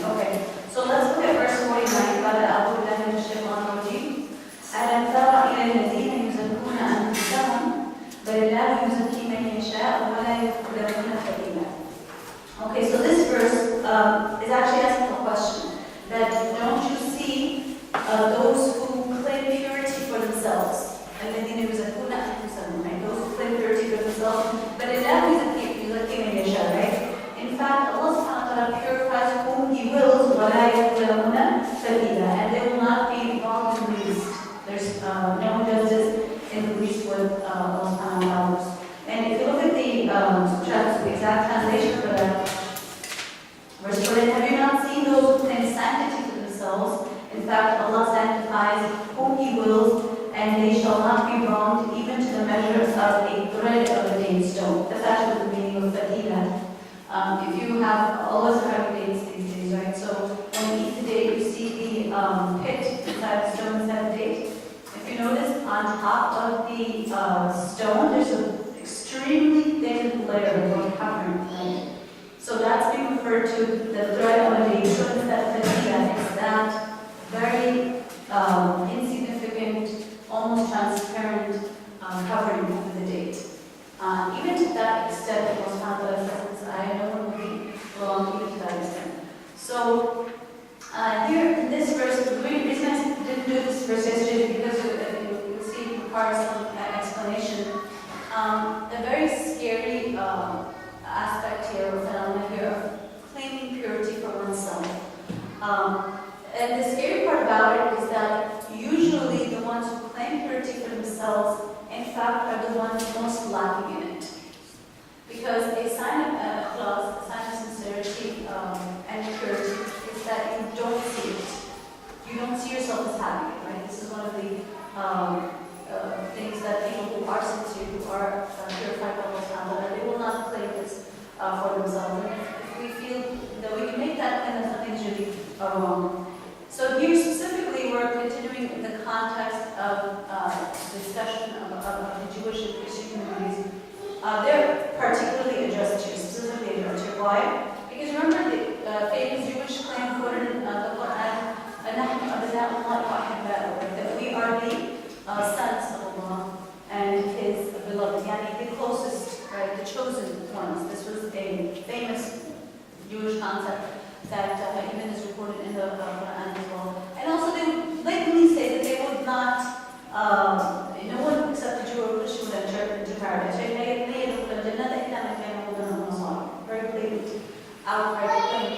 Okay, so let's look at verse 49. قال أعوذ بالله من الشيطان الرجيم. ألم تر إلى الذين يزكون أنفسهم بل الله يزكي من يشاء ولا يظلمون فتيلا. Okay, so this verse is actually asking a question that don't you see those who claim purity for themselves? الذين يزكون أنفسهم, right? Those who claim purity for themselves, but Allah يزكي من يشاء, right? In fact, Allah subhanahu wa ta'ala purifies whom He wills, وَلَا يَظْلَمُونَ فَتِيلًا, and they will not be wronged in the least. There's no justice in the least with Allah subhanahu wa ta'ala. And if you look at the exact translation for that verse, have you not seen those who claim sanctity for themselves? In fact, Allah sanctifies whom He wills, and they shall not be wronged even to the measure of a thread of a date stone. That's actually the meaning of fatila. If you have always heard dates these days, right? So when you eat the date, you see the pit inside the stone inside the date. If you notice, on top of the stone, there's an extremely thin layer of covering, right? So that's being referred to the thread on a date stone. That's fatila. It's that very insignificant, almost transparent covering of the date. Even to that extent, Allah subhanahu wa ta'ala says, I know one will be wrong even to that extent. So here in this verse, the reason I didn't do this verse yesterday is because you'll see it requires some explanation. A very scary aspect here, or phenomenon here, of claiming purity for oneself. And the scary part about it is that usually the ones who claim purity for themselves, in fact, are the ones most lacking in it. Because a sign of ikhlas, a sign of sincerity and purity, is that you don't see it. You don't see yourself as having it, right? This is one of the things that people who are sincere, who are purified by Allah, they will not claim this for themselves. And if we feel that we can make that claim, then something's really wrong. So here specifically, we're continuing in the context of discussion of the Jewish and Christian communities. They're particularly addressed here, specifically addressed here. Why? Because remember the famous Jewish claim quoted in the Quran, that we are the sons of Allah and His beloved, yani the closest, right, the chosen ones. This was a famous Jewish concept that even is recorded in the Quran as well. And also they would blatantly say that they would not, no one except the Jew or Christian would enter into paradise. Very blatant, outright claim.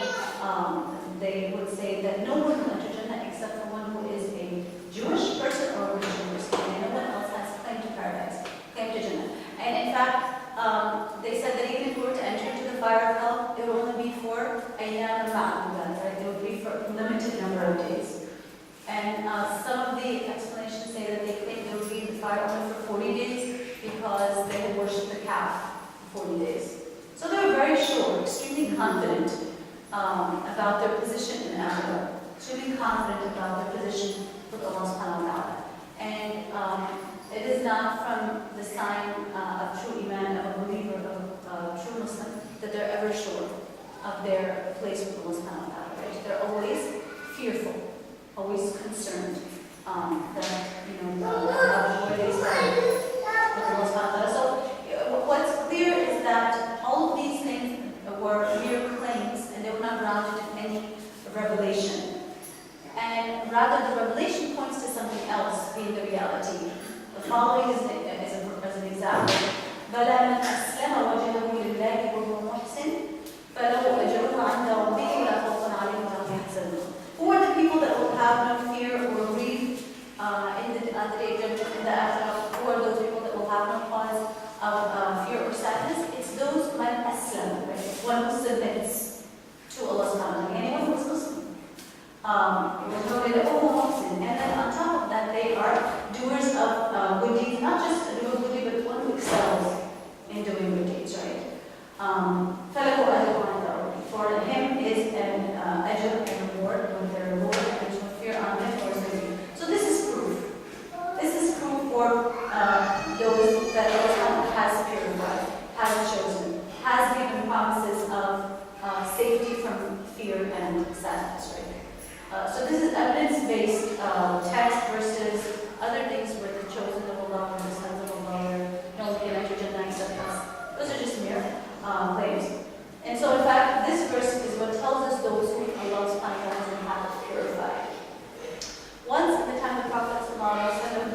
They would say that no one will enter Jannah except for one who is a Jewish person or a Christian person. And no one else has claim to paradise, claim to Jannah. And in fact, they said that even if we were to enter into the fire of hell, it would only be for ayyam ma'dudat, right? It would be for a limited number of days. And some of the explanations say that they claim they would be in the fire only for 40 days because they had worshipped the calf for 40 days. So they were very sure, extremely confident about their position in Akhirah, extremely confident about their position with Allah subhanahu wa ta'ala. And it is not from the sign of true iman, of a believer, of a true Muslim, that they're ever sure of their place with Allah subhanahu wa ta'ala. Right? They're always fearful, always concerned that, where they stand with Allah subhanahu wa ta'ala. So what's clear is that all of these things were mere claims and they were not grounded in any revelation. And rather the revelation points to something else being the reality. The following is an example. بَلَا مَنْ أَسْلَمَ وَجْهَهُ لِلَّهِ وَهُوَ مُحْسِنٌ فَلَهُ أَجْرُهُ عِنْدَ رَبِّهِ وَلَا خَوْفٌ عَلَيْهِمْ وَلَا هُمْ يَحْزَنُونَ. Who are the people that will have no fear or grief on the day of judgment in the Akhirah? Who are those people that will have no cause of fear or sadness? It's those man aslam, right? One who submits to Allah subhanahu wa ta'ala. Anyone who is Muslim. And then on top of that, they are doers of good deeds, not just a doer of good deeds, but one who excels in doing good deeds, right? For him is an ajr and reward with their reward, and there's no fear on them. those that Allah has purified, has chosen, has given promises of safety from fear and sadness, right? So this is evidence-based text versus other things where the chosen of Allah or the sons of Allah, no one can enter Jannah except us. Those are just mere claims. And so in fact, this verse is what tells us those who Allah subhanahu wa ta'ala has purified. Once in the time of the Prophet ﷺ,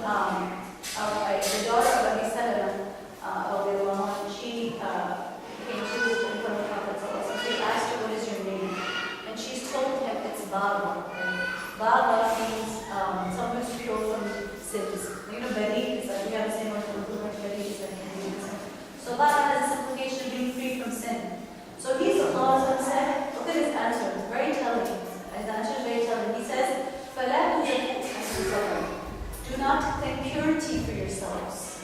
the daughter of Abi Salama, she came to in front of the Prophet ﷺ. He asked her, what is your name? And she's told him it's Baba. Baba means someone who's pure from sins. You know, Bari, it's like we have the same word for Bari, it's like so Baba has this implication of being free from sin. So he's Allah said, look at his answer, it's very telling. His answer is very telling. He says, فَلَا تُزَكُوا. Do not claim purity for yourselves.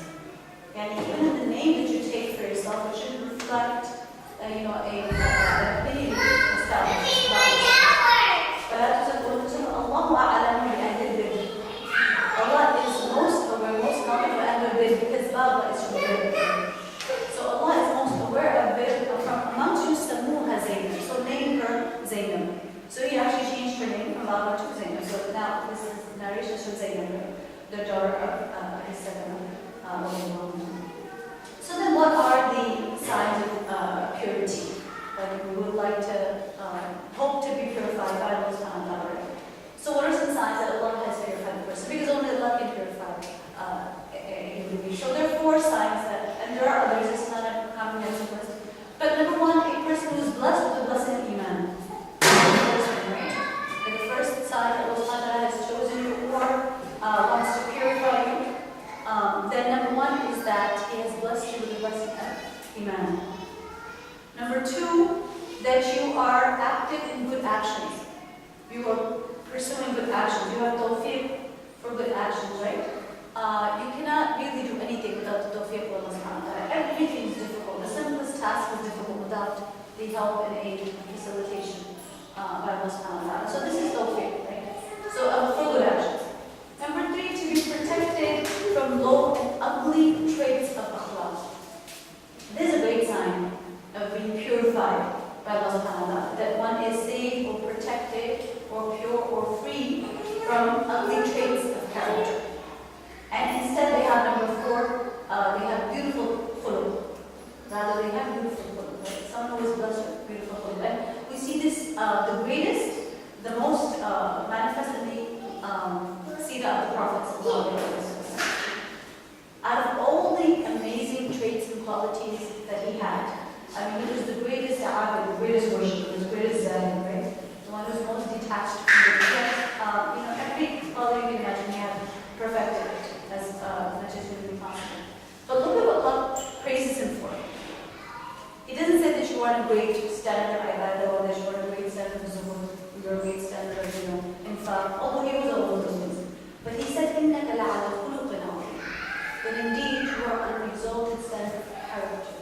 And even in the name that you take for yourself, it should reflect, an opinion established. فَلَا تُزَكُوا. اللَّهُ أَعْلَمُ بِأَهْلِ الْبِرِّ. Allah is most aware, most knowledgeable and the bir, because Baba is from bir. So Allah is most aware of bir. From amongst you, Samu has Zainab. So name her Zainab. So he actually changed her name from Baba to Zainab. So now this is narration shows Zainab, the daughter of his second. So then what are the signs of purity? Like we would like to hope to be purified by Allah subhanahu wa ta'ala. So what are some signs that Allah has purified the person? Because only Allah can purify a human being. So there are 4 signs that, and there are others, it's not a comprehensive list. But number 1, a person who is blessed with the blessing of Iman. Right? And the first sign that Allah has chosen you or wants to purify you, then number 1 is that He has blessed you with the blessing of Iman. Number 2, that you are active in good actions. You are pursuing good actions. You have tawfiq for good actions, right? You cannot really do anything without the tawfiq of Allah subhanahu wa ta'ala. Everything is difficult. The simplest task is difficult without the help and aid and facilitation by Allah subhanahu wa ta'ala. So this is tawfiq, right? So for good actions. Number 3, to be protected from low and ugly traits of akhlaq. This is a great sign of being purified by Allah subhanahu wa ta'ala. That one is safe or protected or pure or free from ugly traits of character. And instead they have number 4, they have beautiful khuluq. Rather, they have beautiful khuluq. Right? Someone who is blessed with beautiful khuluq. And we see this, the greatest, the most manifest in the Sirah of the Prophet. Out of all the amazing traits and qualities that he had, I mean, he was the greatest abid, the greatest worshiper, the greatest zahid, right? The one who was most detached from the world. Every quality you can imagine he had perfected it as much as humanly possible. But look at what Allah praises him for. He doesn't say that you are a great standard of ibadah or that you are a great standard of zuhud, you are a great standard of, infaq, although he was all of those things. But he said, إِنَّكَ لَعَلَى خُلُقٍ عَظِيمٍ. That indeed you are an exalted standard of character.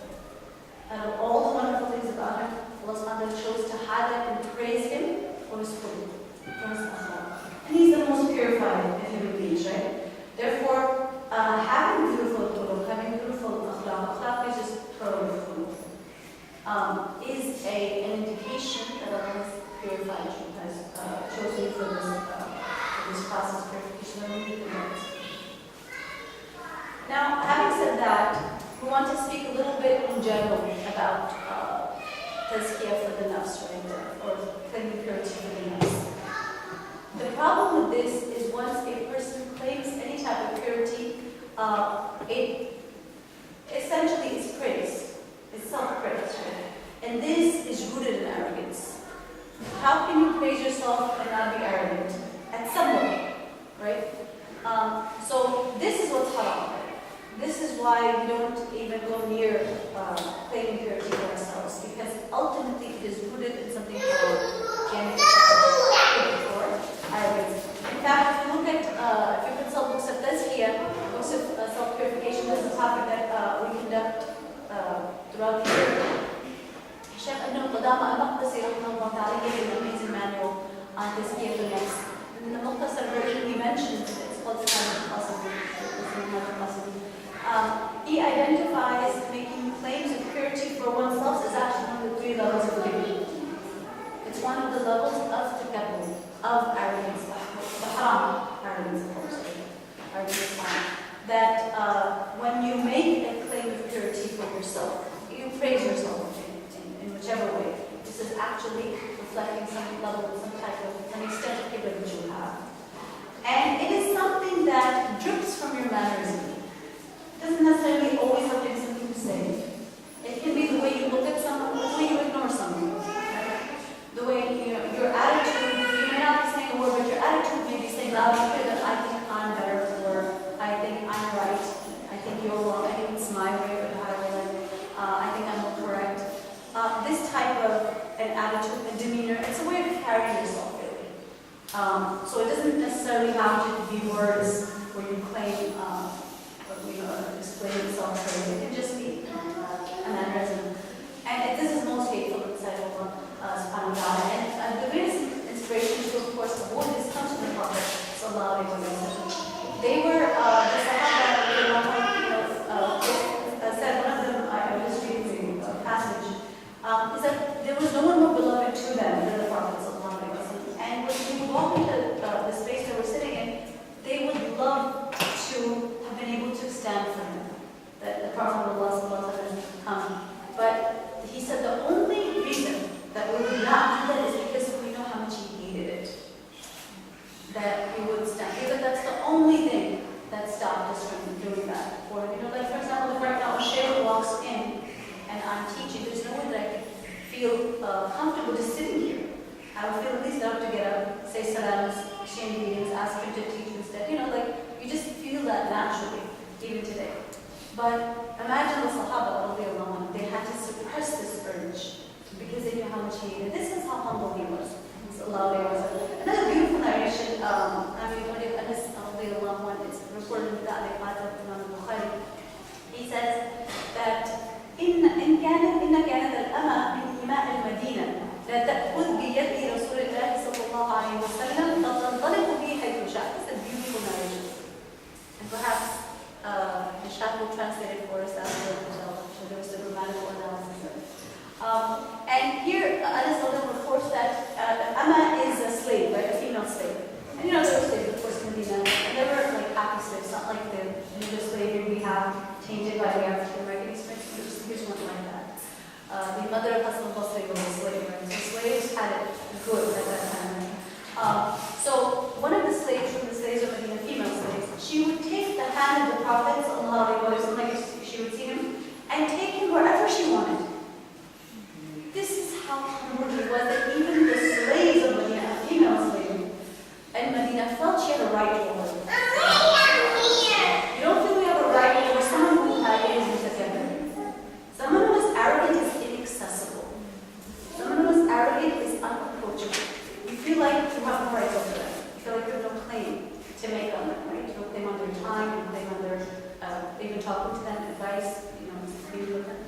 Out of all the wonderful things about him, Allah subhanahu wa ta'ala chose to highlight and praise him for his khuluq, for his akhlaq. And he's the most purified of human beings, right? Therefore, having beautiful khuluq, having beautiful akhlaq is just thoroughly khuluq, is an indication that Allah has purified you, has chosen you for this process of purification. Now, having said that, we want to speak a little bit in general about tazkiyah for the nafs, right? Or claiming purity for the nafs. The problem with this is once a person claims any type of purity, it essentially is praise. It's self-praise, right? And this is rooted in arrogance. How can you praise yourself and not be arrogant? At some level, right? So this is what's haram. This is why we don't even go near claiming purity for ourselves, because ultimately it is rooted in something called or arrogance. In fact, if you look at, if you consult books of tazkiyah, books of self-purification, this is a topic that we conduct throughout the year. Sheikh Ibn Qudama al-Maqdisi rahimahullah ta'ala gave an amazing manual on tazkiyah for nafs. In the Muqtasar version he mentions, it's called Sunnah al-Qasam. He identifies making claims of purity for oneself as actually one of the 3 levels of kibr. It's one of the levels of takabbur, of arrogance, the haram arrogance, of course, arrogance, that when you make a claim of purity for yourself, you praise yourself in whichever way. This is actually reflecting some level, some extent of kibr that you have. And it is something that drips from your mannerism. It doesn't necessarily always have to be something you say. It can be the way you look at someone, the way you ignore someone. The way, your attitude, you may not be saying a word, but your attitude may be saying loud and clear that I think I'm better, or I think I'm right, I think you're wrong, I think it's my way or the highway, I think I'm more correct. This type of an attitude and demeanor, it's a way of carrying yourself, really. So it doesn't necessarily have to be words where you claim, explain yourself, so it can just be a mannerism. And this is most hateful inside of Allah subhanahu wa ta'ala. And the greatest inspiration to, of course, avoid this comes from the Prophet sallallahu alaihi wasallam. They were, the Sahaba, said, one of them, I was reading a passage, is that there was no one more beloved to them than the Prophet sallallahu alaihi wasallam. And when we would walk into the space that we're sitting in, they would love to have been able to stand for him, that the Prophet of Allah sallallahu alaihi wasallam come. But he said the only reason that we would not do that is because we know how much he hated it. That we would stand. Because that's the only thing that stopped us from doing that. Or, like for example, if right now a shaykh walks in and I'm teaching, there's no way that I could feel comfortable just sitting here. I would feel at least I have to get up, say salams, exchange meetings, ask him to teach instead. You just feel that naturally, even today. But imagine the Sahaba, they had to suppress this urge because they knew how much he hated. This is how humble he was. Another beautiful narration, one of An-Nisa, it's reported in the Imam Bukhari. He says that إن كانت الأمة من إماء المدينة لا تأخذ بيد رسول الله صلى الله عليه وسلم فتنطلق به حيث شاء. It's a beautiful narration. And perhaps Nishad will translate it for us after there was the grammatical analysis. And here, Anas reports that Amma is a slave, right? A female slave. And there were slaves, of course, in Medina. And they were like happy slaves, not like the English slavery we have tainted by the African American experience. Here's one like that. The mother of Hassan al-Basri was a slave, right? So slaves had it good at that time. So one of the slaves from the slaves of Medina, female slaves, she would take the hand of the Prophet, like she would see him, and take him wherever she wanted. This is how humble he was, that even the slaves of Medina, female slaves, and Medina felt she had a right over her. You don't feel we have a right over someone who had anything together. Someone who is arrogant is inaccessible. Someone who is arrogant is unapproachable. You feel like you have no rights over them. You feel like you have no claim to make on them, right? You don't claim on their time, you don't claim on their, even talking to them, advice, being with them.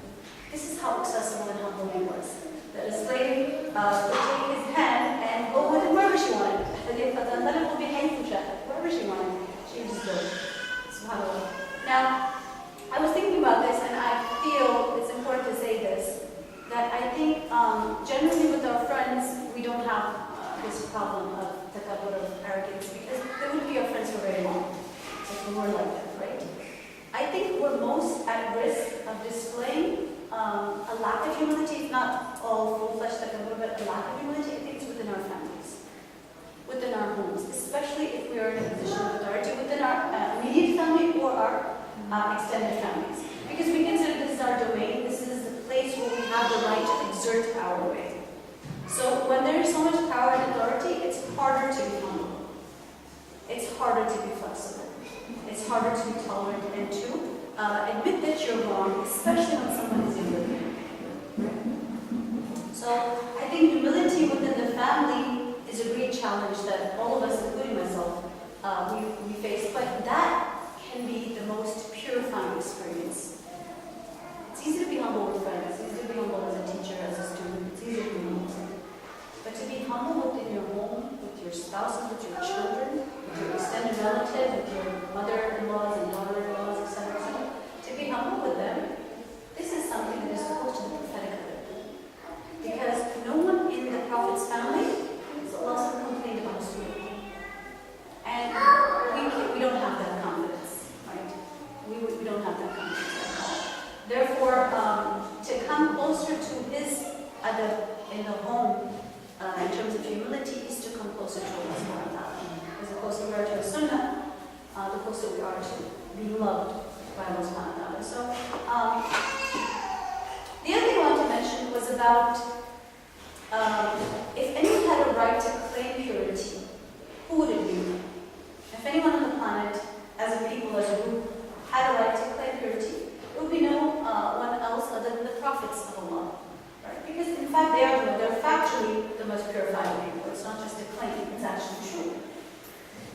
This is how accessible and humble he was. That a slave would take his hand and go with him wherever she wanted. Wherever she wanted, she would just go. SubhanAllah. Now, I was thinking about this, and I feel it's important to say this, that I think generally with our friends, we don't have this problem of takabbur, of arrogance, because they wouldn't be our friends for very long if we were like that, right? I think we're most at risk of displaying a lack of humility, if not all full-fledged takabbur, but a lack of humility. I think it's within our families, within our homes, especially if we are in a position of authority within our immediate family or our extended families. Because we consider this is our domain, this is the place where we have the right to exert our way. So when there is so much power and authority, it's harder to be humble. It's harder to be flexible. It's harder to be tolerant and to admit that you're wrong, especially when someone is younger than you. So I think humility within the family is a great challenge that all of us, including myself, we face. But that can be the most purifying experience. It's easy to be humble with friends. It's easy to be humble as a teacher, as a student. It's easy to be humble. But to be humble within your home, with your spouses, with your children, with your extended relatives, with your mother-in-laws and daughter-in-laws, etc., to be humble don't have that confidence at all. Therefore, to come closer to his in the home, in terms of humility, is to come closer to Allah subhanahu wa ta'ala. As the closer we are to the Sunnah, the closer we are to being loved by Allah subhanahu wa ta'ala. So, the other thing I want to mention was about if anyone had a right to claim purity, who would it be? If anyone on the planet, as a people, as a group, had a right to claim purity, it would be no one else other than the prophets of Allah. Right? Because in fact, they're factually the most purified people. It's not just a claim, it's actually true.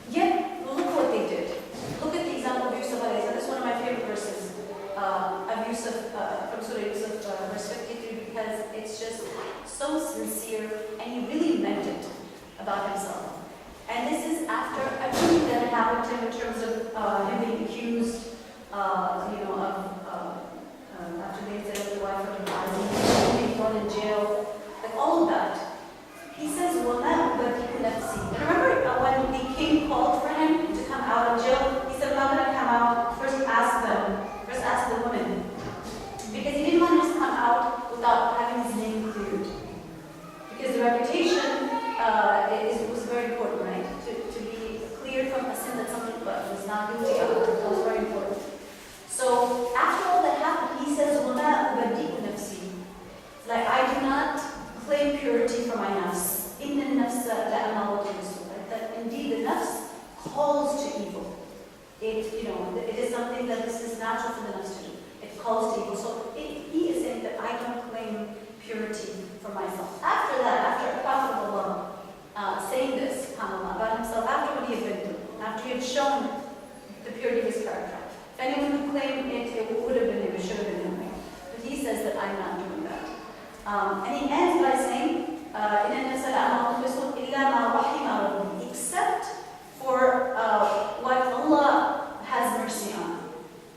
Yet, look what they did. Look at the example of Yusuf alayhi salam. This is one of my favorite verses of Yusuf, from Surah Yusuf, verse 53, because it's just so sincere, and he really meant it about himself. And this is after everything that happened to him in terms of him being accused, after they said the wife of him being thrown in jail, like all of that. He says, "Wala ubadiku nafsi." Remember when the king called for him to come out of jail? He said, "I'm not going to come out. First ask the women," because he didn't want to just come out without having his name cleared. Because the reputation was very important, right? To be cleared from a sin that someone was not guilty of. That was very important. So after all that happened, he says, "Wala ubadiku nafsi." Like, I do not claim purity for my nafs. Inna nafsa la'amaratu bisu'. That indeed the nafs calls to evil. It is something that this is natural for the nafs to do. It calls to evil. So he is saying that I don't claim purity for myself. After that, after a prophet of Allah saying this, subhanAllah, about himself, after what he had been through, after he had shown the purity of his character, if anyone who claimed it would have been him, it should have been him. But he says that I'm not doing that. And he ends by saying, except for what Allah has mercy on.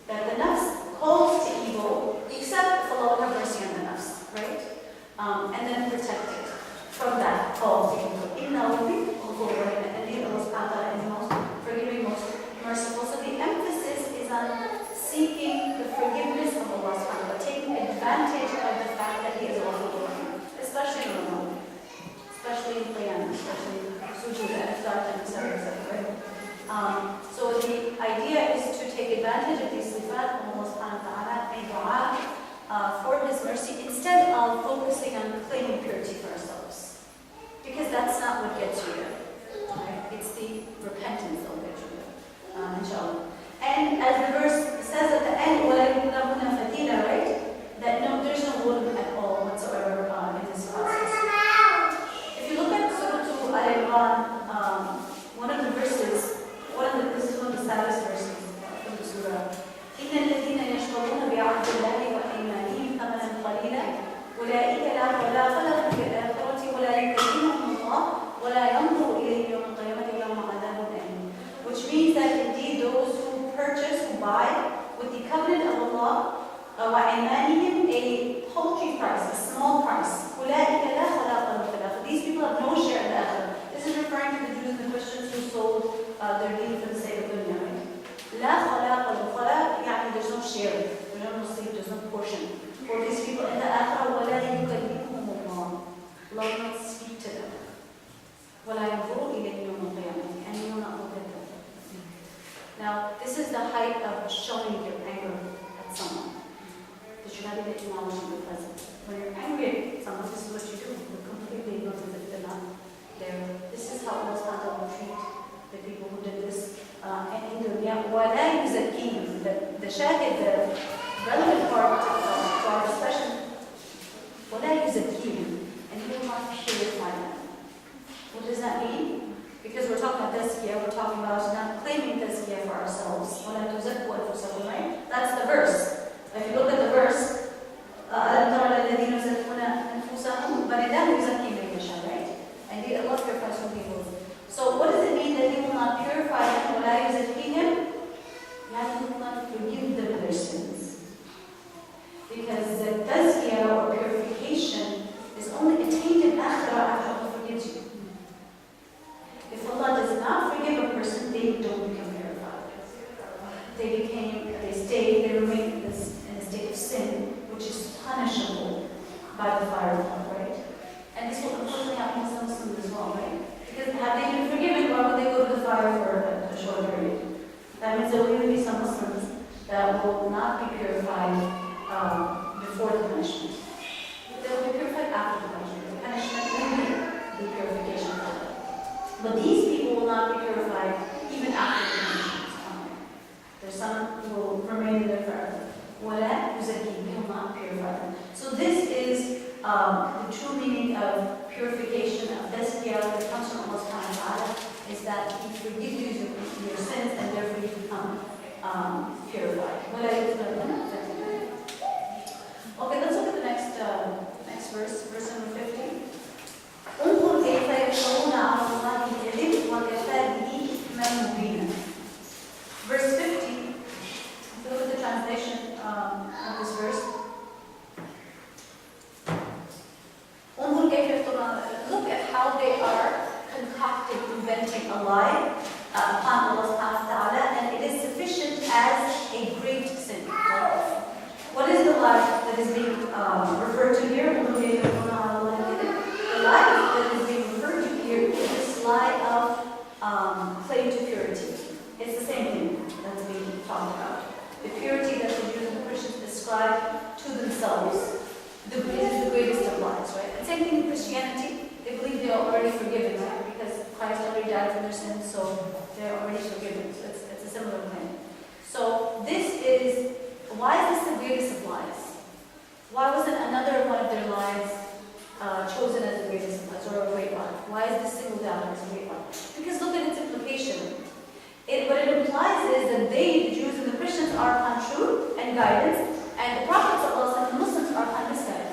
That the nafs calls to evil, except if Allah would have mercy on the nafs, right? And then protect it from that call to evil. And Allah subhanahu wa ta'ala is most forgiving, most merciful. So the emphasis is on seeking the forgiveness of Allah subhanahu wa ta'ala, taking advantage of the fact that He is also forgiving, especially in Ramadan, especially in Qiyam, especially in Sujud, and Iftar, etc. So the idea is to take advantage of these sifat of Allah subhanahu wa ta'ala and dua for His mercy, instead of focusing on claiming purity for ourselves. Because that's not what gets you there. Right? It's the repentance that will get you there, inshallah. And as the verse says at the end, right? That no, there's no volume at all whatsoever in this process. If you look at Surah Al-Imran, this is one of the saddest verses from the Surah. إِنَّ الَّذِينَ يَشْتَرُونَ بِعَهْدِ اللَّهِ وَأَيْمَانِهِمْ ثَمَنًا قَلِيلًا أُولَٰئِكَ لَا خَلَاقَ لَهُمْ فِي الْآخِرَةِ وَلَا يُكَلِّمُهُمُ اللَّهُ وَلَا يَنظُرُ إِلَيْهِمْ يَوْمَ الْقِيَامَةِ وَلَهُمْ عَذَابٌ أَلِيمٌ. Which means that indeed those who purchase, who buy with the covenant of Allah, وَأَيْمَانِهِمْ, a paltry price, a small price. أُولَٰئِكَ لَا خَلَاقَ لَهُمْ فِي الْآخِرَةِ. These people have no share in the Akhirah. This is referring to the Jews and the Christians who sold their deen for the sake of dunya. لا خلاق له. خلاق يعني there's no share, there's no sleep, there's no portion for these people in the Akhirah. وَلَا يُكَلِّمُهُمُ اللَّهُ. Allah will not speak to them. وَلَا يَنظُرُ إِلَيْهِمْ يَوْمَ الْقِيَامَةِ. And He will not look at them. Now, this is the height of showing your anger at someone. That you're not even acknowledging the present. When you're angry at someone, this is what you do. You're completely ignorant as if they're not there. This is how Allah will treat the people who did this. And in dunya, وَلَا يُزَكِّيهِمْ. The shahid, the relevant part to our discussion, وَلَا يُزَكِّيهِمْ. And He will not purify them. What does that mean? Because we're talking about tazkiyah, we're talking about not claiming tazkiyah for ourselves. وَلَا تُزَكُّوا أَنفُسَكُمْ, right? That's the verse. If you look at the verse, أَلَمْ تَرَ الَّذِينَ يُزَكُّونَ أَنفُسَهُمْ بَلِ اللَّهُ يُزَكِّي مَن يَشَاءُ, right? And Allah purifies whom He wills. So what does it mean that He will not purify them? وَلَا يُزَكِّيهِمْ? He will not forgive them their sins. Because the tazkiyah or purification is only attained in Akhirah after Allah forgives you. If Allah does not forgive a person, they don't become purified. They stay will not be purified before the punishment. They will be purified after the punishment. The punishment will be the purification for them. But these people will not be purified even after the punishment. There's some who will remain there forever. وَلَا يُزَكِّيهِمْ, will not purify them. So this is the true meaning of purification, of this reality that comes from Allah subhanahu wa ta'ala, is that He forgives you your sins and therefore you become purified. Okay, let's look at the next verse, verse number 50. انظر كيف يفترون على الله الكذب وكفى به إثما مبينا. Verse 50. Look at the translation of this verse. Look at how they are concocting, inventing a lie upon Allah subhanahu wa ta'ala, and it is sufficient as a great sin. What is the lie that is being referred to here? The lie that is being referred to here is this lie of claim to purity. It's the same thing that's being talked about. The purity that the Jews and the Christians ascribe to themselves. This is the greatest of lies, right? And same thing in Christianity. They believe they are already forgiven, right? Because Christ already died for their sins, so they're already forgiven. So it's a similar thing. So this is, why is this the greatest of lies? Why wasn't another one of their lies chosen as the greatest of lies, or a great lie? Why is this singled out as a great lie? Because look at its implication. What it implies is that they, the Jews and the Christians, are upon truth and guidance, and the prophets of Allah and the Muslims are upon misguidance.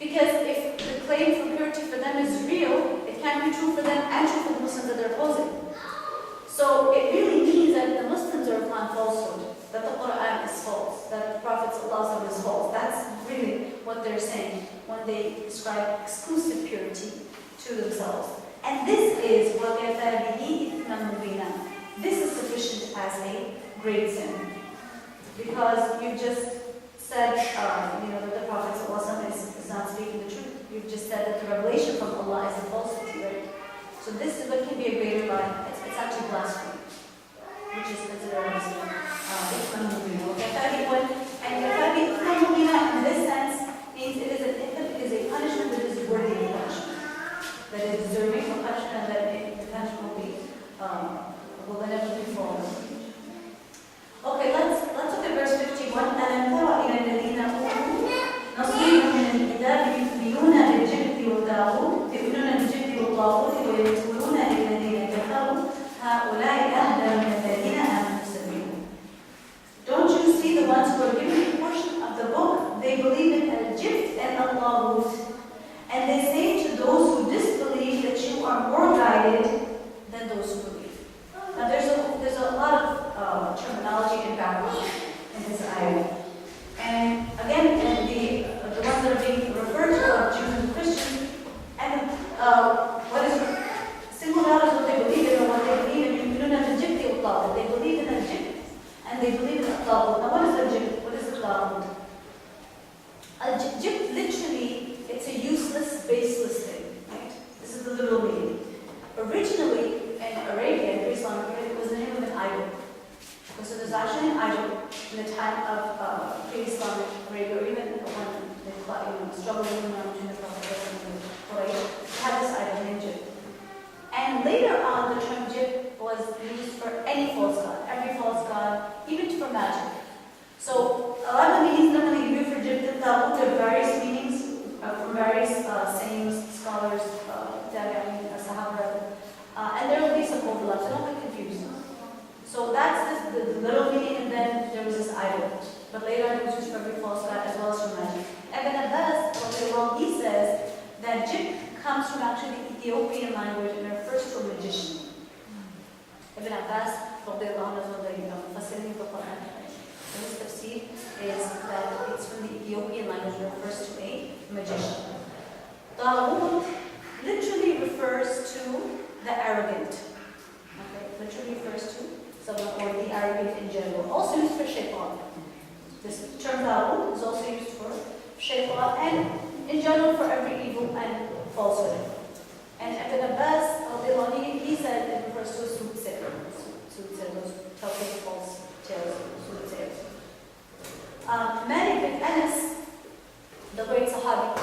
Because if the claim for purity for them is real, it can't be true for them and true for the Muslims that they're opposing. So it really means that the Muslims are upon falsehood, that the Quran is false, that the prophets of Allah is false. That's really what they're saying when they describe exclusive purity to themselves. And this is this is sufficient as a great sin. Because you just said, that the prophets of Allah is not speaking the truth. You've just said that the revelation from Allah is a falsity, right? So this is what can be a greater lie. It's actually blasphemy, which is considered as Ithman Mubina. And Ithman Mubina in this sense means it is a punishment that is worthy of punishment, that is deserving of punishment, and that the punishment will inevitably fall. Okay, let's look at verse 51. أَلَمْ تَرَ إِلَى الَّذِينَ أُوتُوا نَصِيبًا مِنَ الْكِتَابِ يُؤْمِنُونَ بِالْجِبْتِ وَالطَّاغُوتِ وَيَقُولُونَ لِلَّذِينَ كَفَرُوا هَؤُلَاءِ أَهْدَىٰ مِنَ الَّذِينَ آمَنُوا سَبِيلًا. Don't you see the ones who are given a portion of the book? They believe in al-jibt and al-taghut. And they say to those who disbelieve that you are more guided than those who believe. Now there's a lot of terminology and background in this ayah. And again, the ones that are being referred to are Jews and Christians. And what is singled out is what they believe in, or what they believe in. You don't have the Jibti or Taghut. They believe in al-jibt and they believe in al-taghut. Now what is al-jibt? What is al-taghut? Al-jibt literally, it's a useless, baseless thing. Right? This is the literal meaning. Originally, in Arabia, in Islamic Arabia, it was the name of an idol. So there's actually an idol in the time of pre-Islamic Arabia, or even when they struggled between the Prophet and Quraysh, they had this idol named Jib. And later on, the term Jib was used for any false god, every false god, even for magic. So a lot of the meanings not only used for Jib and Taghut, there are various meanings from various sayings, scholars, Sahaba, and there will be some overlaps, so don't get confused. So that's the literal meaning, and then there was this idol. But later it was used for every false god as well as for magic. Ibn Abbas, he says that Jib comes from actually the Ethiopian language and refers to a magician. Ibn Abbas, one of the Mufassirin of the Quran, his tafsir is that it's from the Ethiopian language and refers to a magician. Taghut literally refers to the arrogant. Okay, literally refers to someone, or the arrogant in general. Also used for shaitan. This term Taghut is also used for shaitan and in general for every evil and falsehood. And Ibn Abbas, he said it refers to a soothsayer. Soothsayer, those talking false soothsayers. Malik bin Anas, the great Sahabi,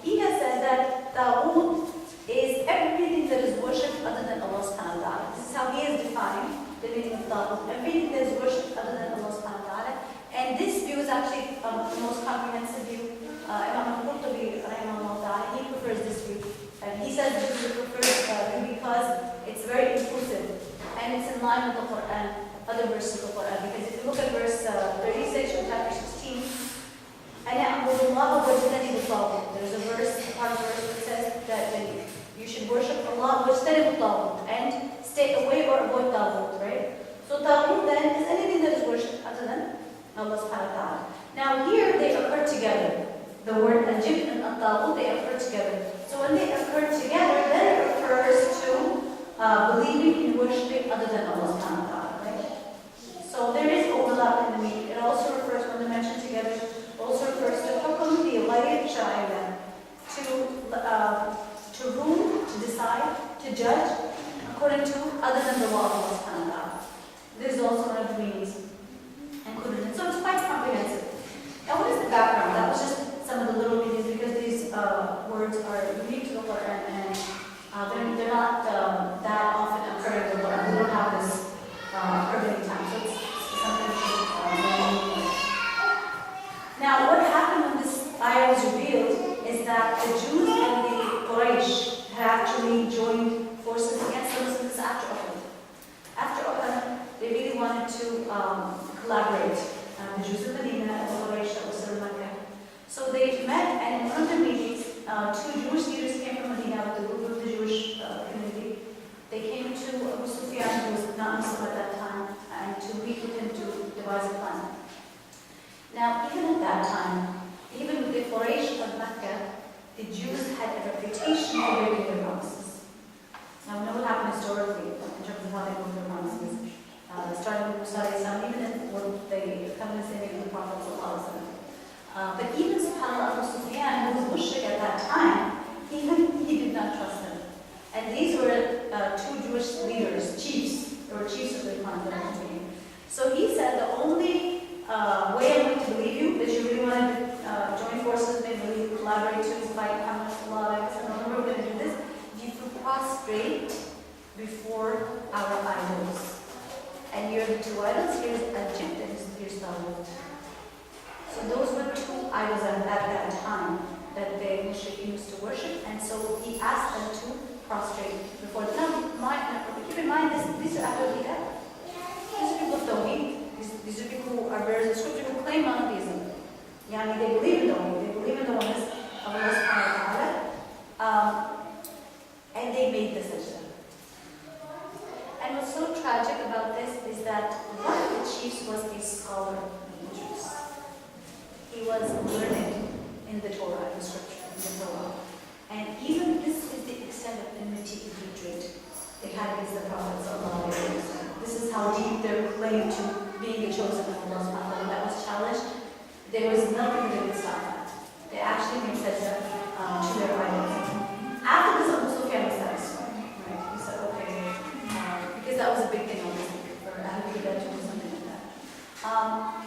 he has said that Taghut is everything that is worshipped other than Allah subhanahu wa ta'ala. This is how he has defined the meaning of Taghut. Everything that is worshipped other than Allah subhanahu wa ta'ala. And this view is actually the most comprehensive view. Imam al-Qurtubi, he prefers this view. And he says this is the preferred view because it's very inclusive. And it's in line with the Quran, other verses of the Quran. Because if you look at verse 36 or chapter 16, there's a verse, a part of the verse that says that you should worship Allah and stay away or avoid Taghut, right? So Taghut then is anything that is worshipped other than Allah subhanahu wa ta'ala. Now here they occur together. The word al-Jibn and al-Taghut, they occur together. So when they occur together, then it refers to believing in worshiping other than Allah subhanahu wa ta'ala, right? So there is overlap in the meaning. It also refers, when they're mentioned together, also refers to hukum fi ghayr sha'ila, to rule, to decide, to judge according to other than the law of Allah subhanahu wa ta'ala. This is also one of the meanings included. So it's quite comprehensive. Now what is the background? That was just some of the little meanings because these words are unique to the Quran and they're not that often occurring in the Quran. We don't have this occurring time. So it's something we should know. Now what happened when this ayah was revealed is that the Jews and the Quraysh had actually joined forces against the Muslims after Uhud. After Uhud, they really wanted to collaborate. The Jews of Medina and the Quraysh that was still in Mecca. So they met, and in one of the meetings, two Jewish leaders came from Medina with the group of the Jewish community. They came to Abu Sufyan, who was not Muslim at that time, and to meet with him to devise a plan. Now, even at that time, even with the Quraysh of Mecca, the Jews had a reputation for breaking their promises. Now, we know what happened historically in terms of how they broke their promises. Starting with Musa, even in what they covenants they made with the Prophet. But even subhanAllah, Abu Sufyan, who was mushrik at that time, even he did not trust them. And these were two Jewish leaders, chiefs, they were chiefs of the clan. So he said, the only way I'm going to believe you is you really want to join forces with me, really collaborate to fight Muhammad sallallahu alaihi wasallam. The only way we're going to do this is if you prostrate before our idols. And here are the two idols. Here's Egypt and here's Taghut. So those were two idols at that time that the Mushrikeen used to worship. And so he asked them to prostrate before them. Now, keep in mind, these are Ahlul Kitab. These are people of Tawheed. These are people who are bearers of scripture who claim monotheism. Yani they believe in Tawheed. They believe in the oneness of Allah subhanahu wa ta'ala. And they made this sajda. And what's so tragic about this is that one of the chiefs was a scholar of the Jews. He was learned in the Torah, in the scripture, in the Torah. And even this is the extent of enmity and hatred they had against the Prophet. This is how deep their claim to being the chosen of Allah subhanahu wa ta'ala that was challenged. There was nothing that could stop that. They actually made sajda to their idols. After this, Abu Sufyan was satisfied. Right? He said, okay. Because that was a big thing, obviously, for Ahlul Kitab to do something like that.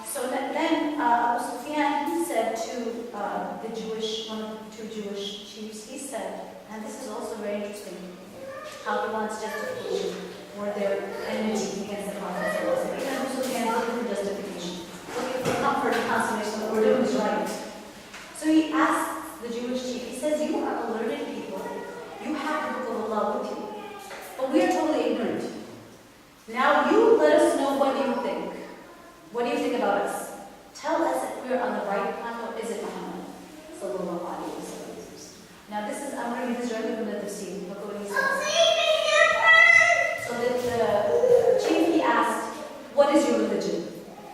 So then Abu Sufyan, he said to one of the two Jewish chiefs, he said, and this is also very interesting, how he wants justification for their enmity against the Prophet. Even Abu Sufyan is looking for justification, looking for comfort and consolation that we're doing is right. So he asks the Jewish chief, he says, you are a learned people, you have the book of Allah with you, but we are totally ignorant. Now you let us know what you think. What do you think about us? Tell us if we are on the right path or is it Muhammad sallallahu alaihi wasallam. Now this is, I'm going to read this directly from the Tafsir. Look what he says. So the chief, he asked, what is your religion?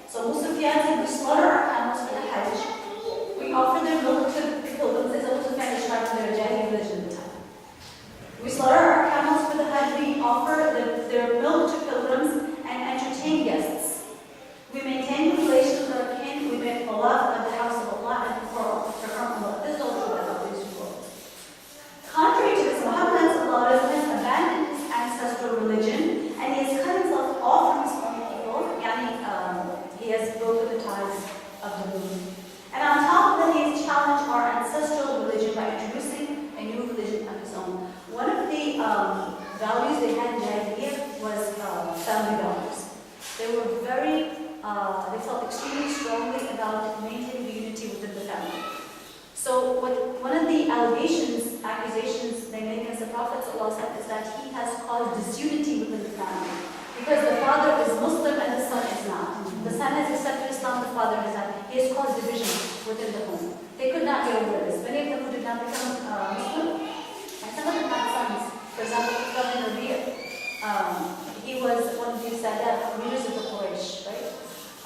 So Abu Sufyan said, we slaughter our camels for the Hajj. We offer their milk to the pilgrims. As Abu Sufyan described their Jahili religion at the time. We slaughter our camels for the Hajj. We offer their milk to pilgrims and entertain guests. We maintain relations with our kin. We make tawaf at the house of Allah and perform Allah. This is all true about these people. Contrary to this, Muhammad has abandoned destroy the ties of the moon. And on top of that, he challenged our ancestral religion by introducing a new religion of his own. One of the values they had in Jahiliyyah was family values. They were they felt extremely strongly about maintaining the unity within the family. So one of the accusations they made against the Prophet ﷺ is that he has caused disunity within the family. Because the father is Muslim and the son is not. The son has accepted Islam, the father has not. He has caused division within the home. They could not get over this. Many of them who did not become Muslim, and some of them had sons. For example, Ibn Rabi', he was one of the Sadat, leaders of the Quraysh, right?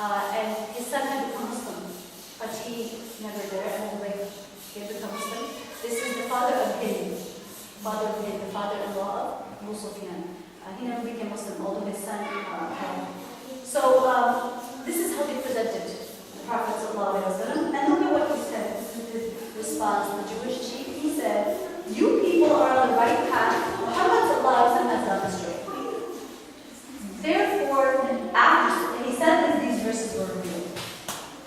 And his son had become Muslim, but he never did, and then he had become Muslim. This is the father of Hind, the father-in-law of Abu Sufyan. He never became Muslim, although his son had. So this is how they presented the Prophet ﷺ. And look at what he said in his response to the Jewish chief. He said, "You people are on the right path. Muhammad's lives has not astray." Therefore, after he said that these verses were revealed.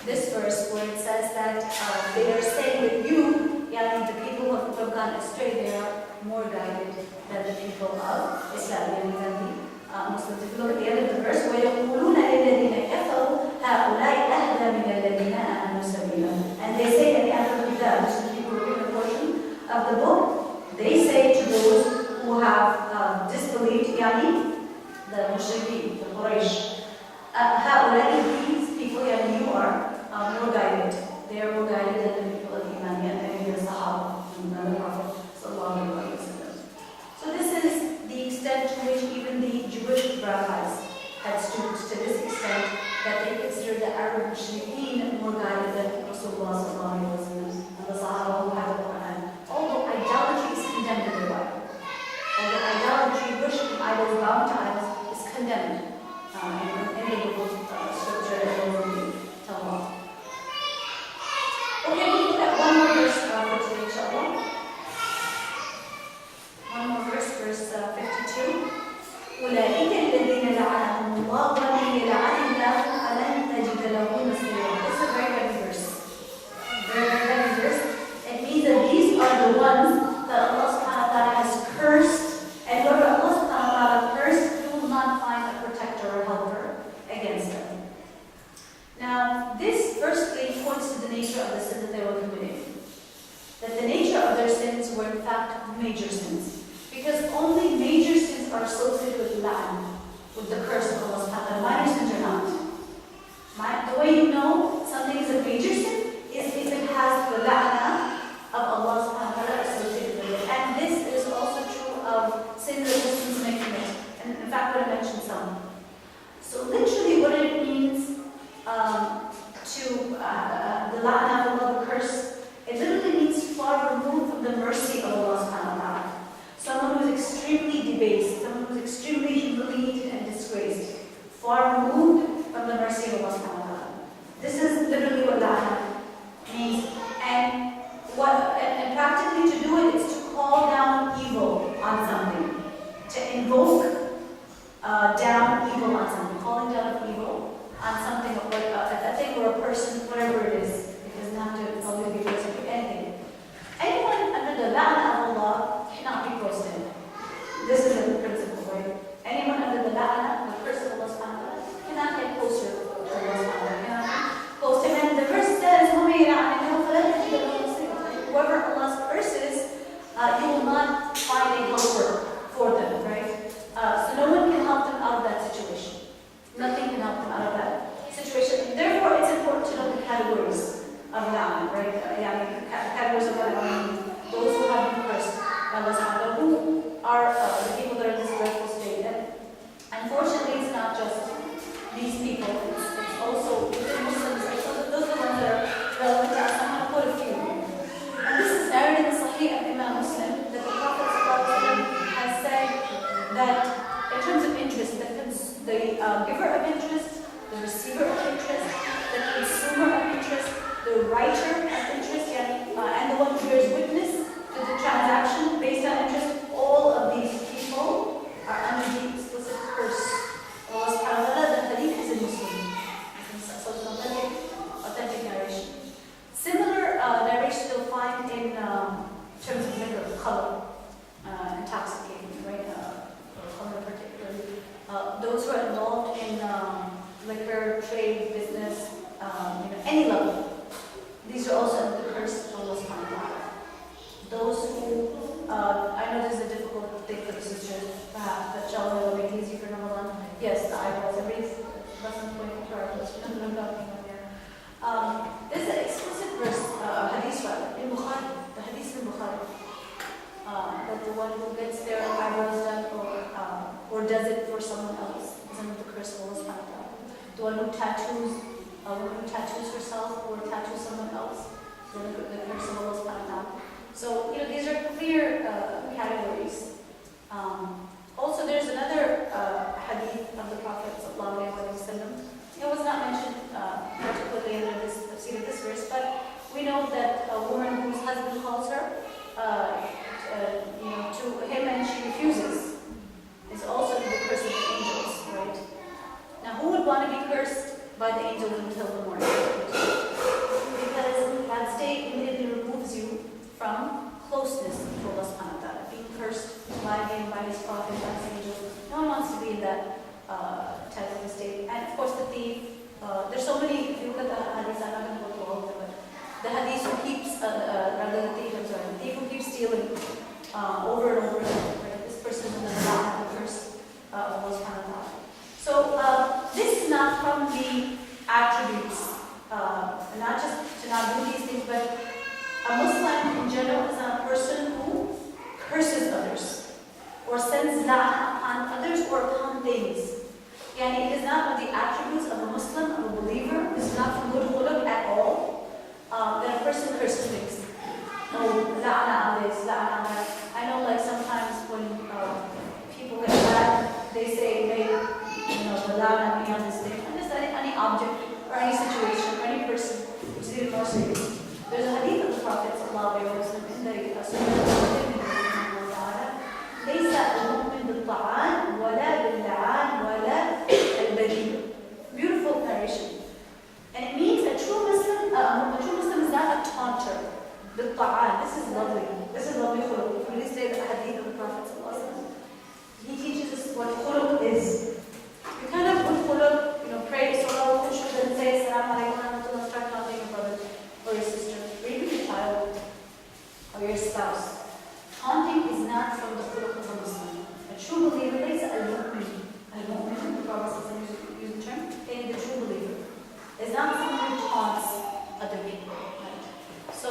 This verse where it says that they are saying that the people who have gone astray, they are more guided than the people of Islam, than the Muslims. If you look at the end of the verse, وَيَقُولُونَ لِلَّذِينَ كَفَرُوا هَؤُلَاءِ أَهْدَى مِنَ الَّذِينَ آمَنُوا سَبِيلًا. And they say at the end of the verse, which is the people who read a portion of the book, they say to those who have disbelieved, the Mushrikeen, the Quraysh, هَؤُلَاءِ, these people, you are more guided. They are more guided than the people of Iman and the Sahaba and the Prophet sallallahu alaihi wasallam. So this is the extent to which even the Jewish rabbis had stooped, to this extent that they considered the Arab Mushrikeen more guided than Rasulullah sallallahu alaihi wasallam and the Sahaba who had the Quran. Although idolatry is condemned in the Bible. Although idolatry, worshiping idols, bound to idols, is condemned in the book of scripture as well as in the Torah. Okay, we'll look at one more verse for today, inshallah. One more verse, verse 52. أُولَٰئِكَ الَّذِينَ لَعَنَهُمُ اللَّهُ وَمَن يَلْعَنِ اللَّهُ فَلَن تَجِدَ لَهُ نَصِيرًا. This is a very heavy verse. Very, very heavy verse. It means that these are the ones that Allah subhanahu wa ta'ala has cursed, and whoever Allah subhanahu wa ta'ala cursed, you will not find a protector or helper against them. Now, this firstly points to the nature of the sin that they were committing. That the nature of their sins were in fact major sins. Because only major sins are associated with la'an, with the curse of Allah subhanahu wa ta'ala. Minor sins are not. The way you know something is a major sin is if it has the la'ana of Allah subhanahu wa ta'ala associated with it. And this is also true of sins that Muslims may commit. And in fact, I'm going to mention some. So literally what it means the la'na of Allah, the curse, it literally means far removed from the mercy of Allah subhanahu wa ta'ala. Someone who is extremely debased, someone who is extremely humiliated and disgraced, far removed from the mercy of Allah subhanahu wa ta'ala. This is literally what la'na means. And practically to do it is to call down evil on something, to invoke down evil on something, calling down evil on something, like a thing or a person, whatever it is. It doesn't have to always be specific, anything. Anyone under the la'na of Allah cannot be close to him. This is a principle, right? Anyone under the la'na, the curse of Allah subhanahu wa ta'ala, cannot get closer to Allah subhanahu wa ta'ala, cannot get close to him. And the verse says, whoever Allah's curses, you will not find a helper for them, right? So no one can help them out of that situation. Nothing can help them out of that situation. Therefore, it's important to know the categories of la'na, right? Categories of la'na, those who have been cursed by Allah subhanahu wa ta'ala, who are the people that are in this dreadful state. And unfortunately, it's not just these people. It's also within Muslims. Those are the ones that are relevant to us. I'm going to put a few. And this is narrated in Sahih of Imam Muslim that the Prophet ﷺ has said that in terms of interest, the giver of interest, the receiver of interest, the consumer of interest, the writer of interest, and the one who bears witness to the transaction based on interest, all of these people are under the explicit curse. Allah subhanahu wa ta'ala, the hadith is in Muslim. who gets their eyebrows done or does it for someone else is under the curse of Allah subhanahu wa ta'ala. The one who tattoos, a woman who tattoos herself or tattoos someone else is under the curse of Allah subhanahu wa ta'ala. So, these are clear categories. Also, there's another hadith of the Prophet sallallahu alaihi wasallam. It was not mentioned particularly under this tafsir of this verse, but we know that a woman whose husband calls her, to him and she refuses, is also the curse of the angels, right? Now, who would want to be cursed by the angels until the morning? Because that state immediately removes you from closeness to Allah subhanahu wa ta'ala, being cursed by him, by his prophet, by his angels. No one wants to be in that type of a state. And of course, the thief. There's so many. If you look at the hadith, I'm not going to go through all of them, but the hadith who keeps, rather the thief, the thief who keeps stealing over and over again. Right? This person does not have the curse of Allah subhanahu wa ta'ala. So this is not from the attributes, not just to not do these things, but a Muslim in general is not a person who curses others or sends la'na upon others or upon things. Yani it is not of the attributes of a Muslim, of a believer. This is not from good khuluq at all. That a person curses things. No, la'na on this, la'na on that. I know, like sometimes when people get mad, they say, the la'na be on this thing. And just any object or any situation or any person, which is even more serious. There's a hadith of the Prophet sallallahu alaihi wasallam in the Surah. ليس المؤمن بالطعان ولا باللعان ولا البذيء. Beautiful narration. And it means a true Muslim is not a taunter. بالطعان. This is lovely. This is lovely khuluq. If we really say the hadith of the Prophet sallallahu alaihi wasallam, he teaches us what khuluq is. You kind of good khuluq, pray Surah and say Assalamu alaikum wa rahmatullah, start taunting your brother or your sister, or even your child or your spouse. Taunting is not from the khuluq of a Muslim. A true believer is al-mu'min. Al-mu'min, the Prophet used the term, in the true believer, is not someone who taunts other people. Right? So,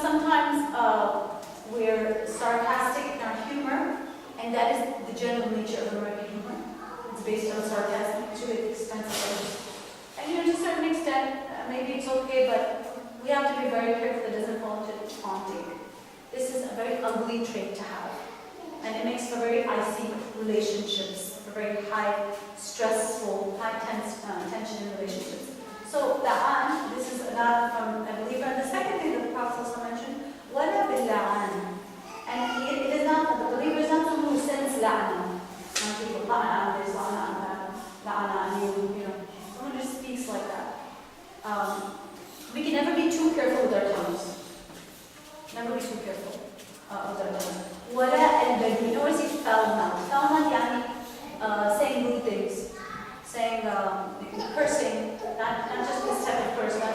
sometimes we're sarcastic in our humor, and that is the general nature of American humor. It's based on sarcasm to the expense of others. And to a certain extent, maybe it's okay, but we have to be very careful that it doesn't fall into taunting. This is a very ugly trait to have. And it makes for very icy relationships, for very high, stressful, high tension in relationships. So, la'an, this is not from a believer. And the second thing that the Prophet also mentioned, wala bil-la'an. And it is not, the believer is not someone who sends la'ana. People, la'ana on this, la'ana on that, la'ana on you, Someone who just speaks like that. We can never be too careful with our tongues. Never be too careful with our tongues. Wala al-badi. Notice it's foul mouth. Foul mouth, saying rude things. Saying, cursing, not just this type of curse, not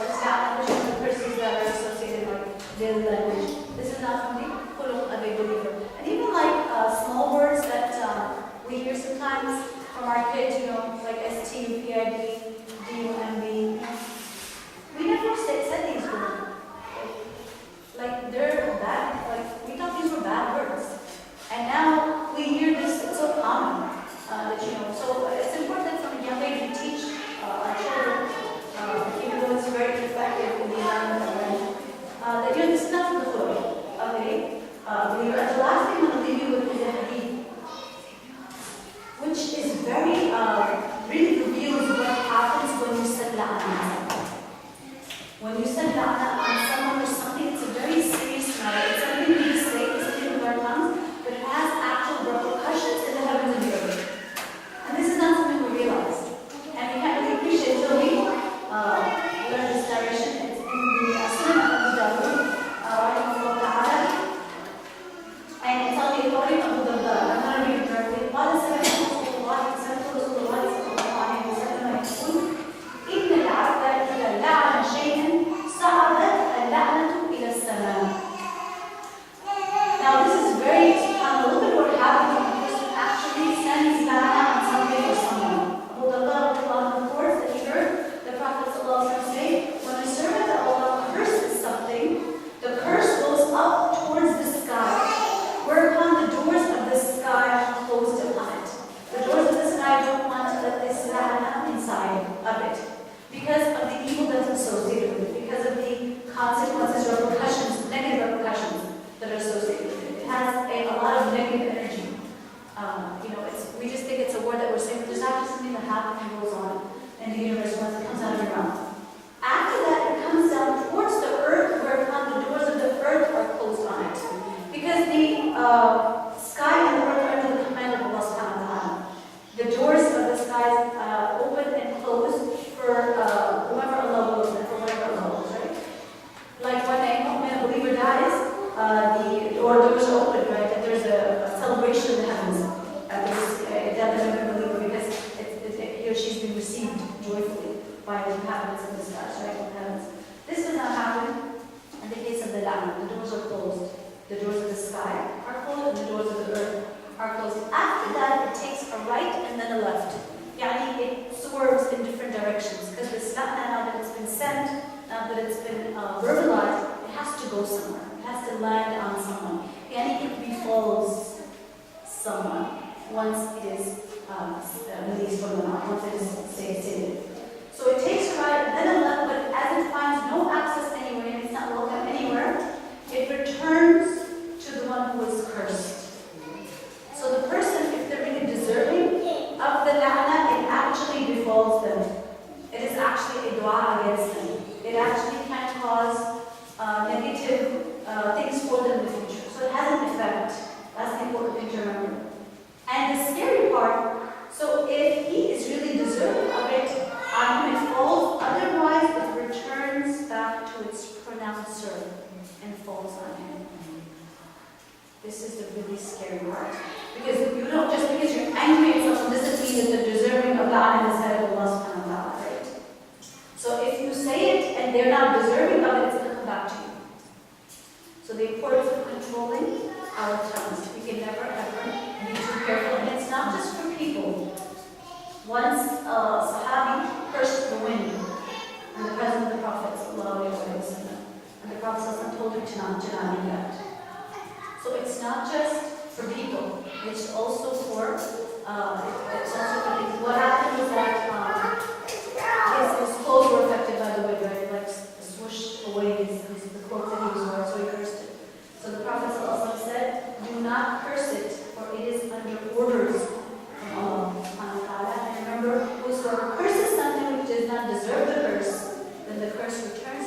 just the curses that are associated with daily language. This is not from the khuluq of a believer. And even small words that we hear sometimes from our kids, like S-T-U-P-I-D, D-U-M-B. We never said these words. They're bad, we thought these were bad words. And now we hear this, it's so common that So it's important from a young age to teach our children that it's been verbalized, it has to go somewhere. It has to land on someone. And it befalls someone once it is released from the mouth, once it is stated. So it takes a right, then a left, but as it finds no access anywhere, and it's not welcome anywhere, it returns to the one who is cursed. So the person, if they're really deserving of the la'na, it actually befalls them. It is actually a dua against them. It actually can cause negative things for them in the future. So it has an effect. That's the important thing to remember. And the scary part, so if he is really deserving of it, on him it falls. Otherwise, it returns back to its pronouncer and falls on him. This is the really scary part. Because you don't, just because you're angry at someone doesn't mean that they're deserving of God in the sight of Allah subhanahu wa ta'ala, right? So if you say it and they're not deserving of it, it's going to come back to you. So the importance of controlling our tongues. We can never ever be too careful. And it's not just for people. Once a Sahabi cursed the wind in the presence of the Prophet ﷺ, and the Prophet told him to not do that. So it's not just for people, it's also for people. What happened was that his clothes were affected by the wind, right? Like swooshed away the clothes that he was wearing, so he cursed it. So the Prophet ﷺ said, do not curse it, for it is under orders from Allah subhanahu wa ta'ala. And remember, whosoever curses something which does not deserve the curse, then the curse returns